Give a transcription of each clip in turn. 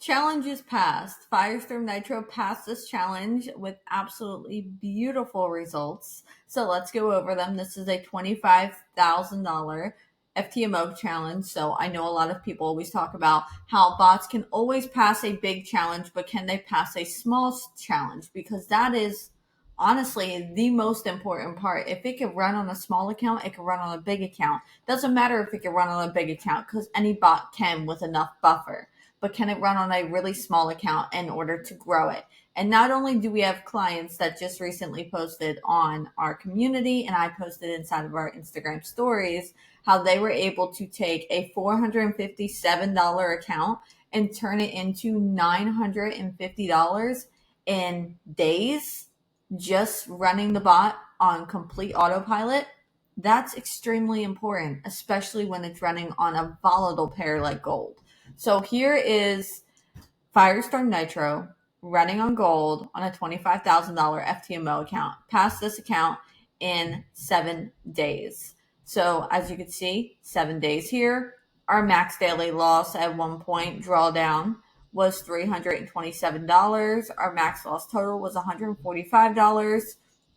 Challenge is passed. Firestorm Nitro passed this challenge with absolutely beautiful results. So let's go over them. This is a $25,000 FTMO challenge. So I know a lot of people always talk about how bots can always pass a big challenge, but can they pass a small challenge? Because that is honestly the most important part. If it can run on a small account, it can run on a big account. Doesn't matter if it can run on a big account because any bot can with enough buffer, but can it run on a really small account in order to grow it? And not only do we have clients that just recently posted on our community, and I posted inside of our Instagram stories, how they were able to take a $457 account and turn it into $950 in days just running the bot on complete autopilot. That's extremely important, especially when it's running on a volatile pair like gold. So here is Firestorm Nitro running on gold on a $25,000 FTMO account. Passed this account in 7 days. So as you can see, 7 days here. Our max daily loss at one point drawdown was $327. Our max loss total was $145.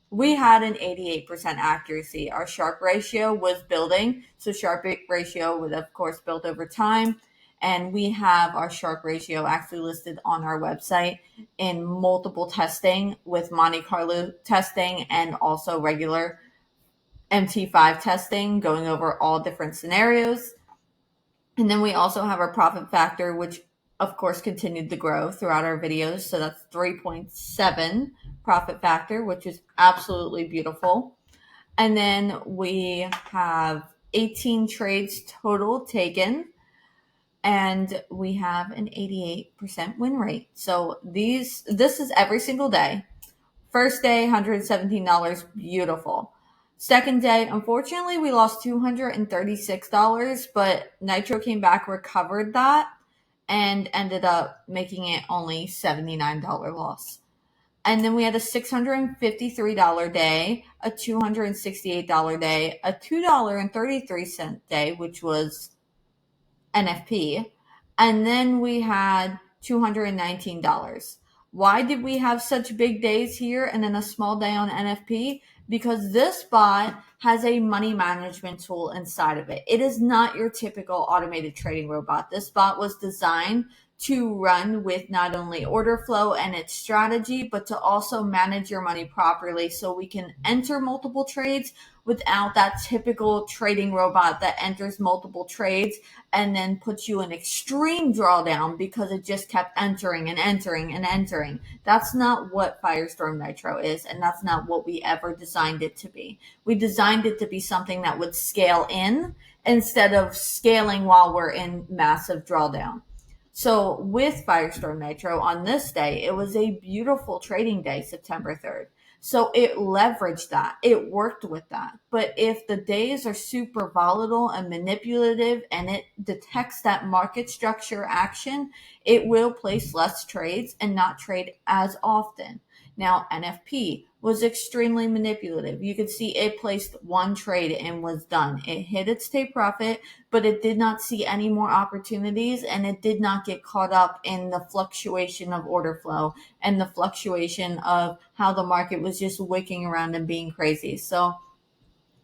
We had an 88% accuracy. Our Sharpe ratio was building. So Sharpe ratio would, of course, build over time. And we have our Sharpe ratio actually listed on our website in multiple testing with Monte Carlo testing and also regular MT5 testing, going over all different scenarios. And then we also have our profit factor, which of course continued to grow throughout our videos. So that's 3.7 profit factor, which is absolutely beautiful. And then we have 18 trades total taken, and we have an 88% win rate. So this is every single day. First day, $117, beautiful. Second day, unfortunately, we lost $236, but Nitro came back, recovered that, and ended up making it only $79 loss. And then we had a $653 day, a $268 day, a $2.33 day, which was NFP, and then we had $219. Why did we have such big days here and then a small day on NFP? Because this bot has a money management tool inside of it. It is not your typical automated trading robot. This bot was designed to run with not only order flow and its strategy, but to also manage your money properly so we can enter multiple trades without that typical trading robot that enters multiple trades and then puts you in extreme drawdown because it just kept entering and entering and entering. That's not what Firestorm Nitro is, and that's not what we ever designed it to be. We designed it to be something that would scale in instead of scaling while we're in massive drawdown. So with Firestorm Nitro on this day, it was a beautiful trading day, September 3rd. So it leveraged that. It worked with that. But if the days are super volatile and manipulative and it detects that market structure action, it will place less trades and not trade as often. Now, NFP was extremely manipulative. You could see it placed one trade and was done. It hit its take profit, but it did not see any more opportunities, and it did not get caught up in the fluctuation of order flow and the fluctuation of how the market was just wicking around and being crazy. So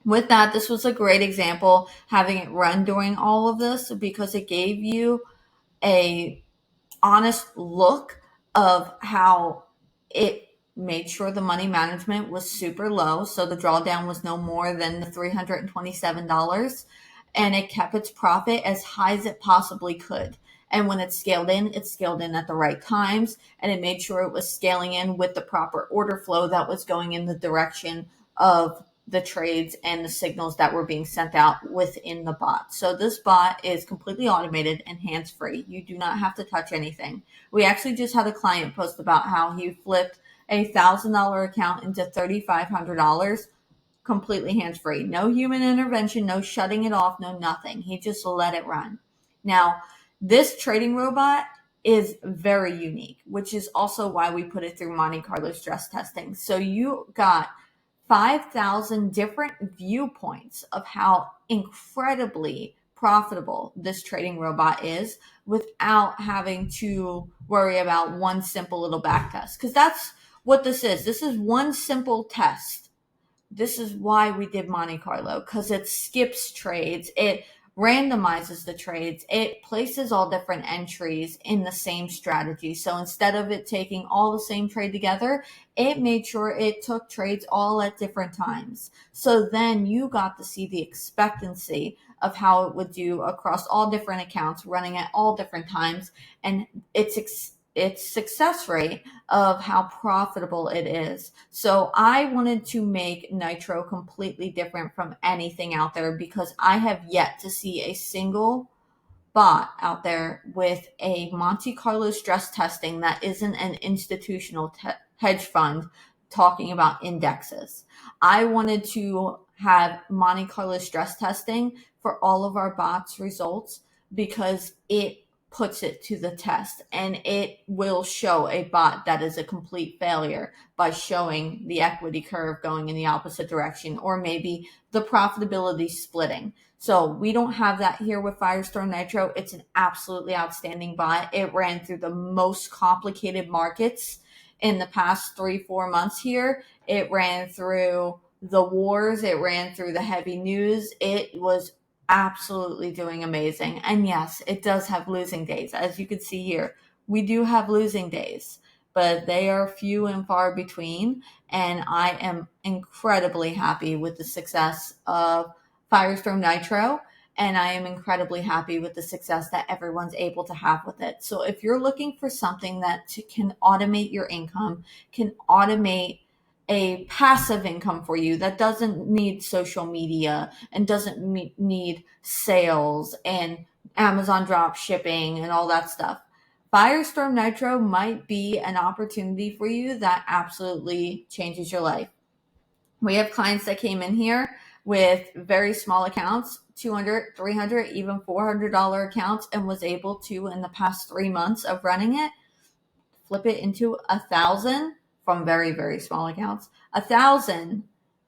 with that, this was a great example, having it run during all of this, because it gave you a honest look of how it made sure the money management was super low. So the drawdown was no more than the $327, and it kept its profit as high as it possibly could. And when it scaled in at the right times, and it made sure it was scaling in with the proper order flow that was going in the direction of the trades and the signals that were being sent out within the bot. So this bot is completely automated and hands-free. You do not have to touch anything. We actually just had a client post about how he flipped a $1,000 account into $3,500 completely hands-free. No human intervention, no shutting it off, no nothing. He just let it run. Now, this trading robot is very unique, which is also why we put it through Monte Carlo stress testing. So you got 5,000 different viewpoints of how incredibly profitable this trading robot is without having to worry about one simple little back test. Because that's what this is. This is one simple test. This is why we did Monte Carlo, because it skips trades. It randomizes the trades. It places all different entries in the same strategy. So instead of it taking all the same trade together, it made sure it took trades all at different times. So then you got to see the expectancy of how it would do across all different accounts running at all different times, and its success rate of how profitable it is. So I wanted to make Nitro completely different from anything out there because I have yet to see a single bot out there with a Monte Carlo stress testing that isn't an institutional hedge fund talking about indexes. I wanted to have Monte Carlo stress testing for all of our bots results because it puts it to the test, and it will show a bot that is a complete failure by showing the equity curve going in the opposite direction, or maybe the profitability splitting. So we don't have that here with Firestorm Nitro. It's an absolutely outstanding bot. It ran through the most complicated markets in the past 3-4 months here. It ran through the wars. It ran through the heavy news. It was absolutely doing amazing. And yes, it does have losing days. As you can see here, we do have losing days, but they are few and far between. And I am incredibly happy with the success of Firestorm Nitro. And I am incredibly happy with the success that everyone's able to have with it. So if you're looking for something that can automate your income, can automate a passive income for you that doesn't need social media and doesn't need sales and Amazon drop shipping and all that stuff, Firestorm Nitro might be an opportunity for you that absolutely changes your life. We have clients that came in here with very small accounts, $200, $300, even $400 accounts, and was able to, in the past 3 months of running it, flip it into 1,000 from very, very small accounts, 1,000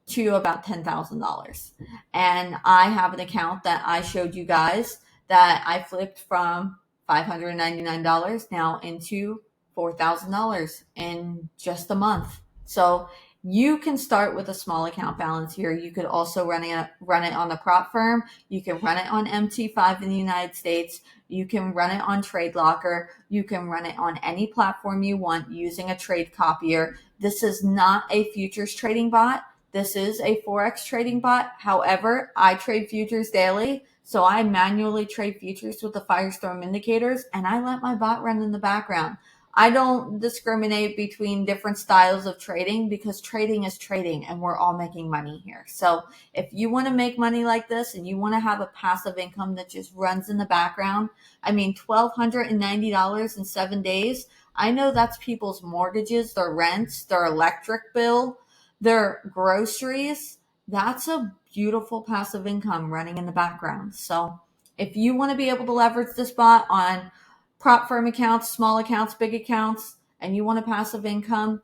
to about $10,000. And I have an account that I showed you guys that I flipped from $599 now into $4,000 in just a month. So you can start with a small account balance here. You could also run it on the prop firm. You can run it on MT5 in the United States. You can run it on Trade Locker. You can run it on any platform you want using a trade copier. This is not a futures trading bot. This is a Forex trading bot. However, I trade futures daily, so I manually trade futures with the Firestorm indicators, and I let my bot run in the background. I don't discriminate between different styles of trading because trading is trading and we're all making money here. So if you want to make money like this and you want to have a passive income that just runs in the background, I mean, $1,290 in 7 days. I know that's people's mortgages, their rents, their electric bill, their groceries. That's a beautiful passive income running in the background. So if you want to be able to leverage this bot on prop firm accounts, small accounts, big accounts, and you want a passive income,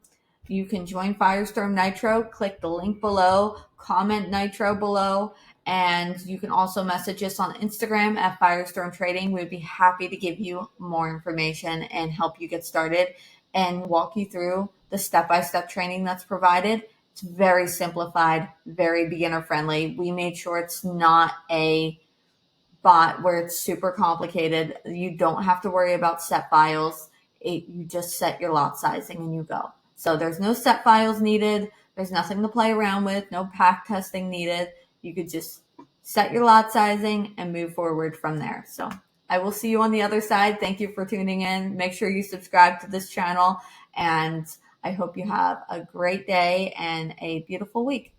you can join Firestorm Nitro. Click the link below, comment Nitro below, and you can also message us on Instagram at Firestorm Trading. We'd be happy to give you more information and help you get started and walk you through the step-by-step training that's provided. It's very simplified, very beginner friendly. We made sure it's not a bot where it's super complicated. You don't have to worry about set files. You just set your lot sizing and you go. So there's no set files needed. There's nothing to play around with. No pack testing needed. You could just set your lot sizing and move forward from there. So I will see you on the other side. Thank you for tuning in. Make sure you subscribe to this channel, and I hope you have a great day and a beautiful week.